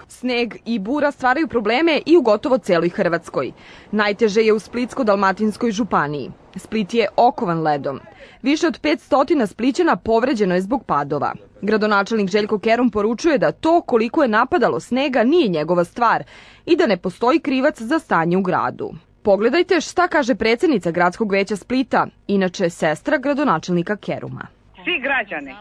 Sneg i bura stvaraju probleme i u gotovo celoj Hrvatskoj. Najteže je u Splitsko-dalmatinskoj županiji. Split je okovan ledom. Više od 500 Splićana povređeno je zbog padova. Gradonačelnik Željko Kerum poručuje da to koliko je napadalo snega nije njegova stvar i da ne postoji krivac za stanje u gradu. Pogledajte šta kaže predsjednica Gradskog veća Splita, inače sestra gradonačelnika Keruma. Svi građani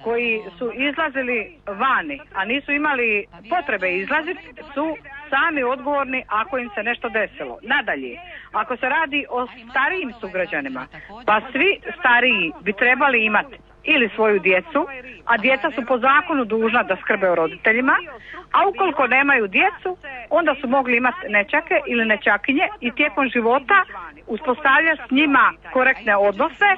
koji su izlazili vani, a nisu imali potrebe izlaziti, su sami odgovorni ako im se nešto desilo. Nadalje, ako se radi o starijim sugrađanima, pa svi stariji bi trebali imati ili svoju djecu, a djeca su po zakonu dužna da skrbe o roditeljima, a ukoliko nemaju djecu, onda su mogli imati nećake ili nećakinje i tijekom života uspostavljati s njima korektne odnose,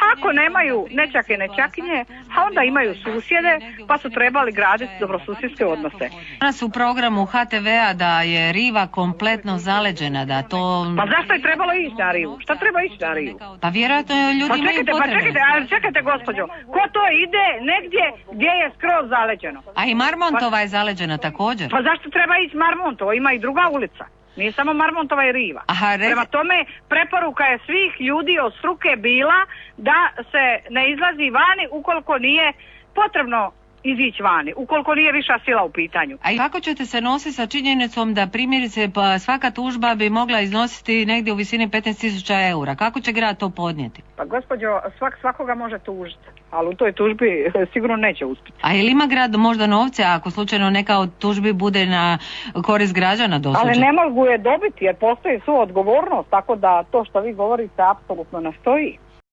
a ako nemaju nećake i nećakinje, a onda imaju susjede, pa su trebali graditi dobrosusjedske odnose. Danas u programu HTV-a da je riva kompletno zaleđena, da to... Pa zašto je trebalo ići na rivu? Šta treba ići na rivu? Pa vjerojatno ljudi imaju potrebe. Čekajte gospođo, ko to ide negdje gdje je skroz zaleđeno? A i Marmontova je zaleđena također. Pa zašto treba ići Marmontova? Ima i druga ulica. Nije samo Marmontova i riva. Prema tome, preporuka je svih ljudi od struke bila da se ne izlazi vani ukoliko nije potrebno izići vani, ukoliko nije viša sila u pitanju. A kako ćete se nositi sa činjenicom da primjerice svaka tužba bi mogla iznositi negdje u visini 15.000 eura? Kako će grad to podnijeti? Pa gospođo, svakoga može tužiti, ali u toj tužbi sigurno neće uspjeti. A ili ima grad možda novce ako slučajno neka od tužbi bude na korist građana dosuđena? Ali ne mogu je dobiti jer postoji suodgovornost, tako da to što vi govorite apsolutno ne stoji.